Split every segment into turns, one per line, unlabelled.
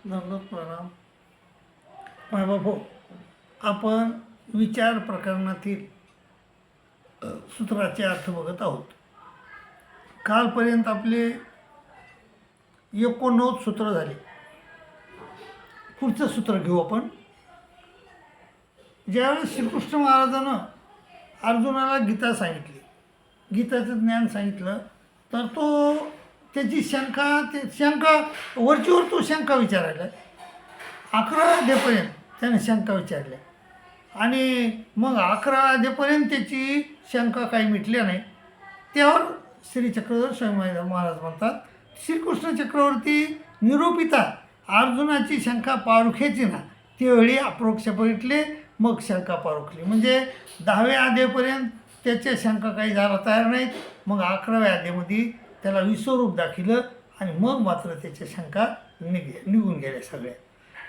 दंडवत प्रणाम. मायबाप हो, आपण विचार प्रकरणातील सूत्राचे अर्थ बघत आहोत. कालपर्यंत आपले 89 सूत्र झाले. पुढचं सूत्र घेऊ आपण. ज्यावेळेस श्रीकृष्ण महाराजानं अर्जुनाला गीता सांगितली, गीताचं ज्ञान सांगितलं, तर तो त्याची शंका वरचीवर तो शंका विचारायला 11 अध्यापर्यंत त्याने शंका विचारल्या आणि मग 11 अध्यापर्यंत त्याची शंका काही मिटल्या नाही. त्यावर श्री चक्रवर्ती स्वामी महाराज म्हणतात, श्रीकृष्ण चक्रवर्ती निरूपिता अर्जुनाची शंका पारुख्याची ना, त्यावेळी अप्रोक्ष बघितले, मग शंका पारुखली. म्हणजे 10व्या अध्यापर्यंत त्याच्या शंका काही झाला तयार नाहीत. मग 11व्या अध्यामध्ये त्याला विश्वरूप दाखिलं आणि मग मात्र त्याच्या शंका निघून गेल्या सगळ्या.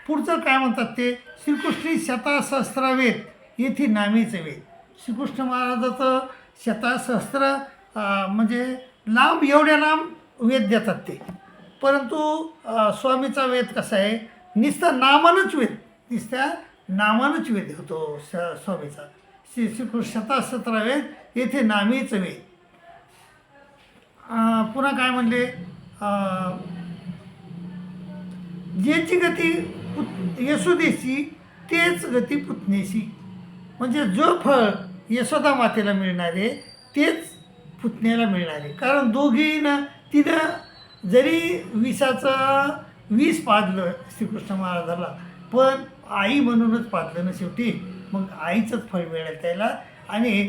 पुढचं काय म्हणतात ते, श्रीकृष्णी शतसहस्रवेद येथे नामेचे वेद. श्रीकृष्ण महाराजाचं शतसहस्र म्हणजे लांब, एवढ्या लांब वेद देतात ते. परंतु स्वामीचा वेद कसा आहे, नुसतं नामानच वेद, नुसत्या नामानच वेद होतो स्वामीचा. श्रीकृष्ण शतसहस्र वेद येथे नामेचं वेद. पुन्हा काय म्हणले, ज्याची गती यशोदेशी तेच गती पुतनेशी. म्हणजे जो फळ यशोदा मातेला मिळणारे तेच पुतण्याला मिळणारे. कारण दोघीनं तिनं जरी विष पाजलं श्रीकृष्ण महाराजाला, पण आई म्हणूनच पाजलं ना शेवटी. मग आईचंच फळ मिळालं त्याला. आणि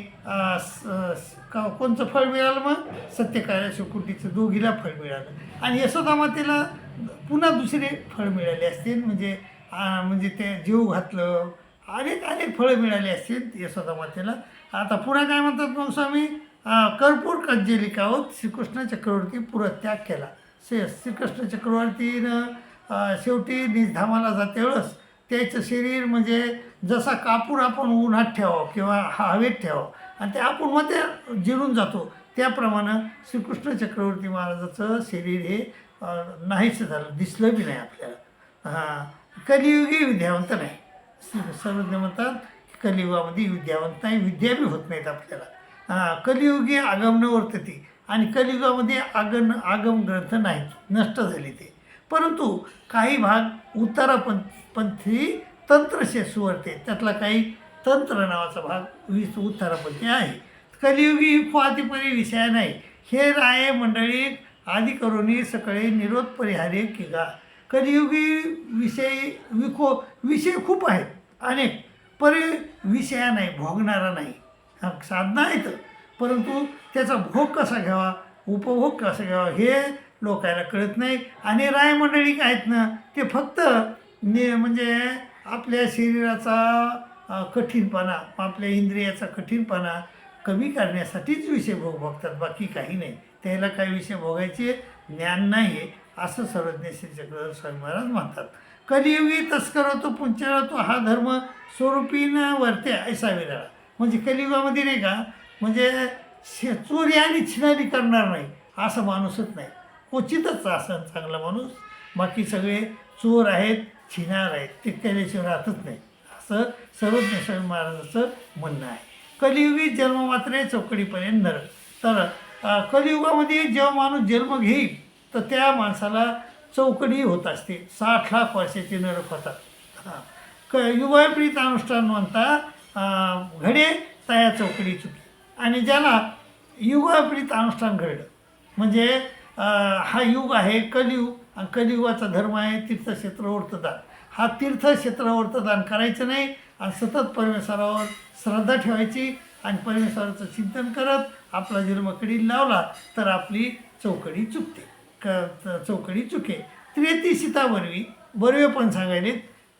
कोणचं फळ मिळालं, मग सत्यकार्य सुकुटीचं दोघीला फळ मिळालं. आणि यशोदा मातेला पुन्हा दुसरे फळ मिळाले असतील, म्हणजे ते जीव घातलं, अनेक फळं मिळाली असतील यशोदा मातेला. आता पुन्हा काय म्हणतात मग स्वामी, कर्पूर कज्जेलिकावत श्रीकृष्ण चक्रवर्ती पुरत्याग केला. श्रीकृष्ण चक्रवर्तीनं शेवटी निजधामाला जाते वेळेस त्याचं शरीर म्हणजे जसा कापूर आपण उन्हात ठेवावं किंवा हवेत ठेवावं आणि ते आपण मध्ये जिरून जातो, त्याप्रमाणे श्रीकृष्ण चक्रवर्ती महाराजाचं शरीर हे नाहीच झालं, दिसलं बी नाही आपल्याला. कलियुगी विद्यावंत नाही. सर्वज्ञ म्हणतात कलियुगामध्ये विद्यावंत नाही, विद्या बी होत नाहीत आपल्याला. कलियुगी आगम न वर्तते आणि कलियुगामध्ये आगम ग्रंथ नाहीत, नष्ट झाले ते. परंतु काही भाग उत्तरापंथी तंत्रशे सुवर्ते, त्यातला काही तंत्र नावाचा भाग उत्तरापंथी आहे. कलियुगी फातीपरी विषय नाही, हे राये मंडळी आदी करुणी सकाळी निरोध परिहार्य की गा. कलियुगी विषय खूप आहेत अनेक, परी विषया नाही, भोगणारा नाही. साधना आहेत, परंतु त्याचा भोग कसा घ्यावा, उपभोग कसा घ्यावा हे लोकांना कळत नाही. आणि रायमंडळी काय आहेत ना, ते फक्त म्हणजे आपल्या शरीराचा कठीणपणा, आपल्या इंद्रियाचा कठीणपणा कमी करण्यासाठीच विषय बघतात, बाकी काही नाही. त्याला काही विषय भोगायचे ज्ञान नाही आहे, असं सर्वज्ञ श्री चक्रवर्ती स्वामी महाराज म्हणतात. कलियुगी तस्कर होतो पुंचाळ होतो, हा धर्म स्वरूपीनं वर्ते ऐसा विरळा. म्हणजे कलियुगामध्ये नाही का, म्हणजे चोरी आणि छिनारी करणार नाही असं माणूसच नाही, क्वचितच असं चांगला माणूस. बाकी सगळे चोर आहेत, छिनार आहेत, ते केल्याशिवाय राहतच नाही, असं सर्वज्ञ स्वामी महाराजाचं म्हणणं आहे. कलियुगी जन्म मात्र चौकडीपर्यंत नरक. तर कलियुगामध्ये जेव्हा माणूस जन्म घेईल तर त्या माणसाला चौकडी होत असते, 60 लाख वर्षाचे नरक होतात. युगाप्रीत अनुष्ठान म्हणता घडे तया चौकडी चुकी. आणि ज्याला युगाप्रीत अनुष्ठान घडलं म्हणजे हा युग आहे कलियुग, आणि कलियुगाचा धर्म आहे तीर्थक्षेत्र व्रतदान. हा तीर्थक्षेत्र व्रतदान करायचं नाही आणि सतत परमेश्वरावर श्रद्धा ठेवायची आणि परमेश्वराचं चिंतन करत आपला जन्म कडी लावला तर आपली चौकडी चुकते, चौकडी चुके. त्रेती सीता बरवे पण सांगायले,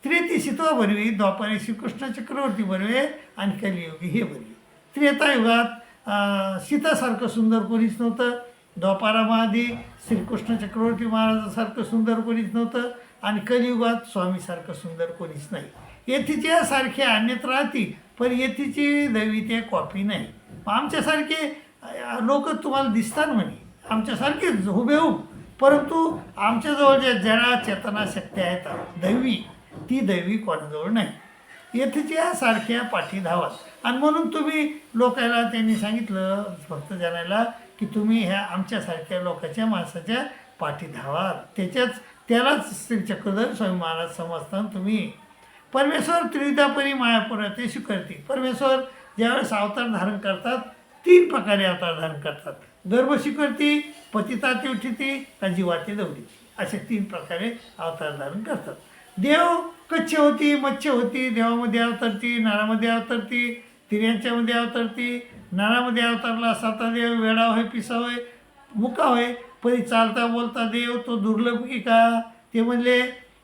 त्रेती सीता बरवी, द्वापारी श्रीकृष्ण चक्रवर्ती बरवे आणि कलियुगी हे बरवे. त्रेतायुगात सीतासारखं सुंदर कोणीच नव्हतं, द्वापारामध्ये श्रीकृष्ण चक्रवर्ती महाराजासारखं सुंदर कोणीच नव्हतं आणि कलियुगात स्वामीसारखं सुंदर कोणीच नाही. येथीच्या सारखे अन्यत्र राहतील, पण येथीची दैवित्य कॉपी नाही. आमच्यासारखे लोक तुम्हाला दिसतात म्हणे, आमच्यासारखेच हुबेहूब परंतु आमच्याजवळ ज्या जडा चेतना शक्ती आहेत दैवी, ती दैवी कोणाजवळ नाही. येथेच्या सारख्या पाठी धावा. आणि म्हणून तुम्ही लोकांना त्यांनी सांगितलं भक्तजनाला की तुम्ही ह्या आमच्यासारख्या लोकांच्या माणसाच्या पाठी धावा. त्यालाच श्री चक्रधर स्वामी महाराज समजताना तुम्ही. परमेश्वर त्रिविधापरी मायापुरा ते स्वीकारते. परमेश्वर ज्यावेळेस अवतार धारण करतात 3 प्रकारे अवतार धारण करतात. गर्भ स्वीकारते, पतिताते उठिते, का जीवाते दौडीते, असे 3 प्रकारे अवतार धारण करतात. देव कच्छ होती, मच्छी होती, देवामध्ये अवतरती, नरामध्ये अवतरती, तिऱ्यांच्यामध्ये अवतरती. नरामध्ये अवतारला 7 देव, वेडा होय, पिसा होय, मुका होय, परी चालता बोलता देव तो दुर्लभ की का. ते म्हणले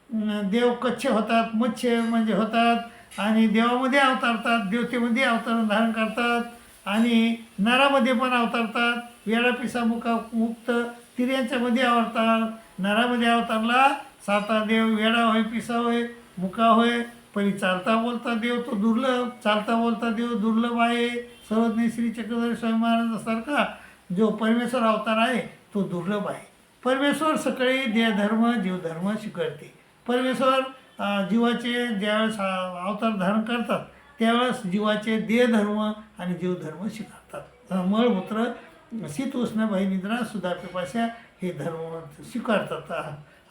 देव कच्छ होतात, मच्छे म्हणजे होतात, आणि देवामध्ये अवतारतात, देवतेमध्ये अवतार धारण करतात, आणि नरामध्ये पण अवतारतात, वेडा पिसा मुका मुक्त, तिऱ्यांच्यामध्ये अवतार. नरामध्ये अवतारला 7 देव, वेडा होय, पिसा होय, मुका होय, परी चालता बोलता देव तो दुर्लभ. चालता बोलता देव दुर्लभ आहे. सर्वज्ञ श्री चक्रधर स्वामी महाराजांसारखा जो परमेश्वर अवतार आहे तो दुर्लभ आहे. परमेश्वर सकाळी देहधर्म जीवधर्म स्वीकारते. परमेश्वर जीवाचे ज्यावेळेस अवतार धारण करतात त्यावेळेस जीवाचे देहधर्म आणि जीवधर्म स्वीकारतात. मळमूत्र, शीत उष्ण, भयनिद्रा, सुधा, पिपाशा हे धर्म स्वीकारतात.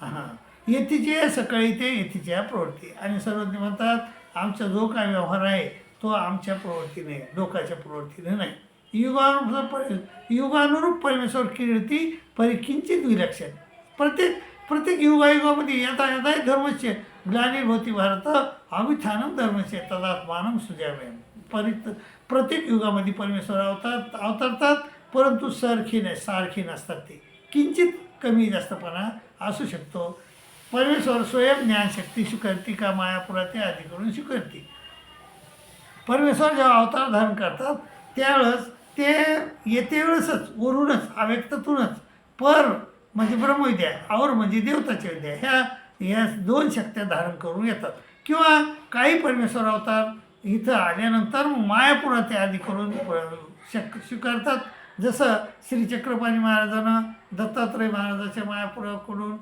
हां, येथीचे सकाळी ते येथीच्या प्रवृत्ती. आणि सर्वज्ञ म्हणतात आमचा जो काय व्यवहार आहे तो आमच्या प्रवृत्तीने, लोकाच्या प्रवृत्तीने नाही. युगानुरूप परमेश्वर कीर्ती परिकिंचित विलक्षण. प्रत्येक युगायुगामध्ये यथा धर्मस्य ग्लानिर्भवति भारत अभिथानम धर्मस्य तदात्मानं सुजाम्यहम्. प्रत्येक युगामध्ये परमेश्वर अवतरतात, परंतु सारखी नसतात. ते किंचित कमी जास्तपणा असू शकतो. परमेश्वर स्वयं ज्ञानशक्ती स्वीकारते का मायापुरा ते आधी करून स्वीकारते. परमेश्वर जेव्हा अवतार धारण करतात त्यावेळेस ते येते वेळेसच वरूनच अव्यक्तातूनच पर म्हणजे ब्रह्मविद्या, और म्हणजे देवताची विद्या, ह्या 2 शक्त्या धारण करून येतात. किंवा काही परमेश्वर अवतार इथं आल्यानंतर मायापुरा ते आधी करून स्वीकारतात. जसं श्री चक्रपाणी महाराजांना दत्तात्रय महाराजाच्या मायापुराकडून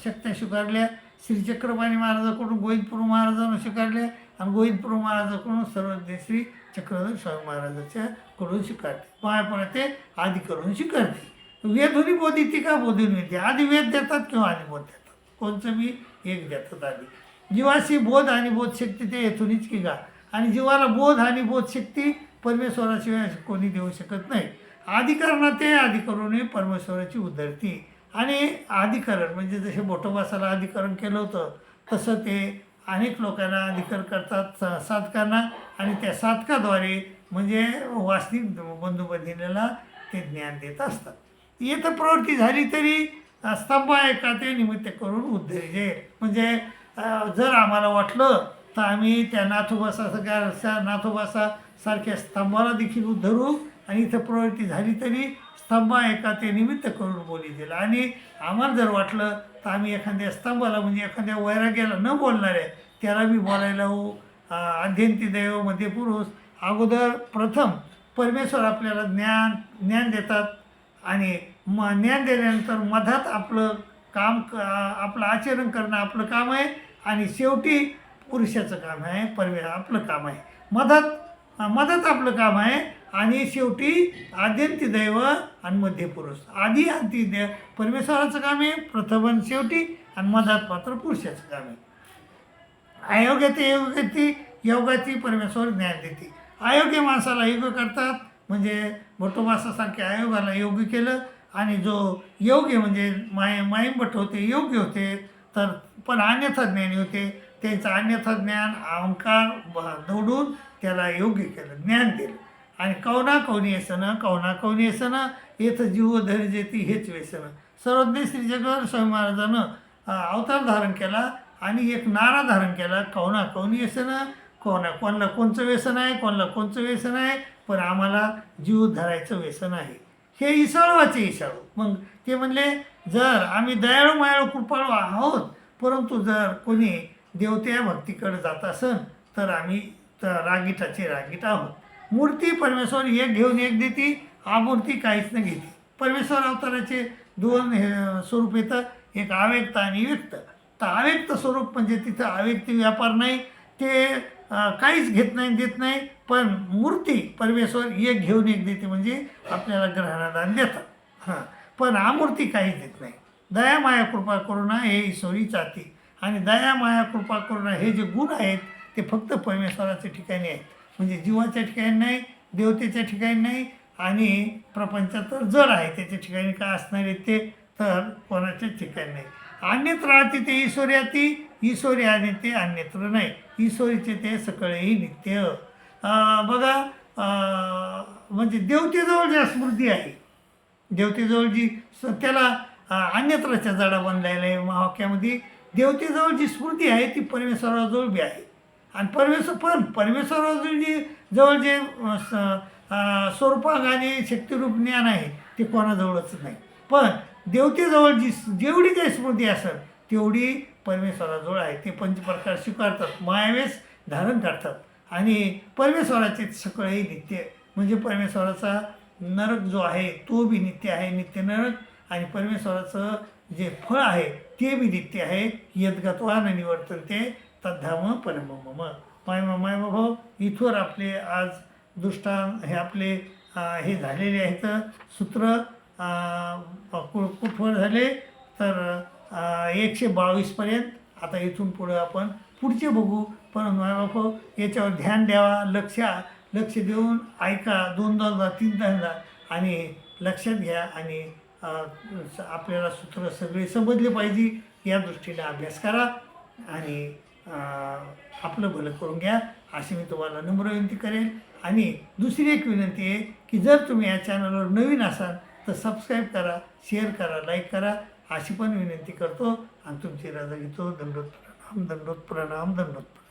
शक्त्या स्वीकारल्या, श्री चक्रपाणी महाराजाकडून गोविंदपूर महाराजांना स्वीकारल्या, आणि गोविंदपूर महाराजाकडून सर्वज्ञ श्री चक्रधर स्वामी महाराजाच्या कडून स्वीकारते. मायापुरा ते आधी करून स्वीकारते. वेदोनी बोध येते का बोधून विद्या. आधी वेद देतात किंवा आधी बोध देतात, कोणचं बी एक देतात आधी. जीवाशी बोध आणि बोधशक्ती ते येथूनच की गा. आणि जीवाला बोध आणि बोधशक्ती परमेश्वराशिवाय कोणी देऊ शकत नाही. अधिकरणा ते अधिकरूने परमेश्वराची उधरती. आणि अधिकरण म्हणजे जसे बोटोबासाला अधिकरण केलं होतं तसं ते अनेक लोकांना अधिकार करतात, साधकांना, आणि त्या साधकाद्वारे म्हणजे वास्तविक बंधुबंधिनीला ते ज्ञान देत असतात. येतं प्रवृत्ती झाली तरी स्तंभ एका ते निमित्त करून उद्धरी. म्हणजे जर आम्हाला वाटलं तर आम्ही त्या नाथोबासा सारख्या स्तंभाला देखील उद्धरू, आणि इथं प्रवृत्ती झाली तरी स्तंभ एका ते निमित्त करून बोली देईल. आणि आम्हाला जर वाटलं तर आम्ही एखाद्या स्तंभाला म्हणजे एखाद्या वैराग्याला न बोलणाऱ्या त्याला बी बोलायला हो. अध्यंती दैव मध्ये पुरुष. अगोदर प्रथम परमेश्वर आपल्याला ज्ञान देतात, आणि ज्ञान दिल्यानंतर मधात आपलं काम आपलं आचरण करणं आपलं काम आहे, आणि शेवटी पुरुषाचं काम आहे, आपलं काम आहे. मधात आपलं काम आहे, आणि शेवटी आद्यंती दैव आणि मध्य पुरुष. आधी अंती देव परमेश्वराचं काम आहे प्रथम आणि शेवटी, आणि मधात मात्र पुरुषाचं काम आहे. योगाची परमेश्वर ज्ञान देते. अयोग्य माणसाला योग्य करतात, म्हणजे भट्टोबासासारख्या आयोगाला योग्य केलं, आणि जो योग्य म्हणजे माईंभट होते, योग्य होते, तर पण अन्यथा ज्ञानी होते, त्यांचं अन्यथा ज्ञान अहंकार दौडून त्याला योग्य केलं, ज्ञान दिलं. आणि कवना कवनी येसनं येथं जीव धरी जेती हेच व्यसन. सर्वज्ञ श्री चक्रधर स्वामी महाराजानं अवतार धारण केला, आणि एक नारा धारण केला, कवनी येसनं. कोणाला कोणचं व्यसन आहे, कोणाला कोणचं व्यसन आहे, पण आम्हाला जीव धरायचं व्यसन आहे. हे इसळवाचे इसळू. मग ते म्हणले जर आम्ही दयाळू मायाळू कृपाळू आहोत, परंतु जर कोणी देवत्या भक्तीकडे जात असेल तर आम्ही रागीट आहोत. मूर्ती परमेश्वर एक घेऊन एक देती, आमूर्ती काहीच न घेते. परमेश्वर अवताराचे दोन स्वरूप येतं, एक अव्यक्त आणि व्यक्त. तर अव्यक्त स्वरूप म्हणजे तिथं अव्यक्त व्यापार नाही, ते काहीच घेत नाही देत नाही, पण मूर्ती परमेश्वर एक घेऊन एक देते, म्हणजे आपल्याला ग्रहणादान देतात. हां, पण अमूर्ती काहीच देत नाही. दया माया कृपा करुणा हे ईश्वरी चाती, आणि दया माया कृपा करुणा हे जे गुण आहेत ते फक्त परमेश्वराच्या ठिकाणी आहेत, म्हणजे जीवाच्या ठिकाणी नाही, देवतेच्या ठिकाणी नाही, आणि प्रपंचात तर जड आहे त्याच्या ठिकाणी काय असणार आहे ते तर कोणाच्याच ठिकाणी नाही. अन्यत्र राहते ते ईश्वर्याती, ईश्वरी आणि ते अन्यत्र नाही, ईश्वरीचे ते सकळेही नित्य. बघा, म्हणजे देवतेजवळ ज्या स्मृती आहे, देवतेजवळ जी त्याला अन्यत्रच्या जडा बनलेला आहे महावाक्यामध्ये, देवतेजवळ जी स्मृती आहे ती परमेश्वराजवळ बी आहे. आणि परमेश्वराजवळ जी जवळ जे स्वरूपांग आणि शक्तिरूप ज्ञान आहे ते कोणाजवळच नाही. पण देवतेजवळ जेवढी काही स्मृती असेल तेवढी परमेश्वराजवळ आहे. ते पंचप्रकार स्वीकारतात, मायावेश धारण करतात, आणि परमेश्वराचे सगळेही नित्य, म्हणजे परमेश्वराचा नरक जो आहे तो बी नित्य आहे, नित्य नरक, आणि परमेश्वराचं जे फळ आहे ते बी नित्य आहे. यद्गत्वा न निवर्तन्ते तद्धाम परमं मम. माय भाऊ, इथवर आपले आज दृष्टांत हे आपले हे झालेले आहेत सूत्र कुठवर झाले तर 122पर्यंत. आता इथून पुढं आपण पुढचे बघू. पण मायबाप याच्यावर ध्यान द्यावा, लक्ष देऊन ऐका, 2दा 3दा, आणि लक्षात घ्या, आणि आपल्याला सूत्र सगळे समजले पाहिजे या दृष्टीने अभ्यास करा, आणि आपलं भलं करून घ्या अशी मी तुम्हाला नम्र विनंती करेन. आणि दुसरी एक विनंती आहे की जर तुम्ही या चॅनलवर नवीन असाल तर सबस्क्राईब करा, शेअर करा, लाईक करा अशी पण विनंती करतो, आणि तुमची रजा घेतो. दंडोत प्रणाम, दंडोत प्रणाम, दंडोत प्रणाम.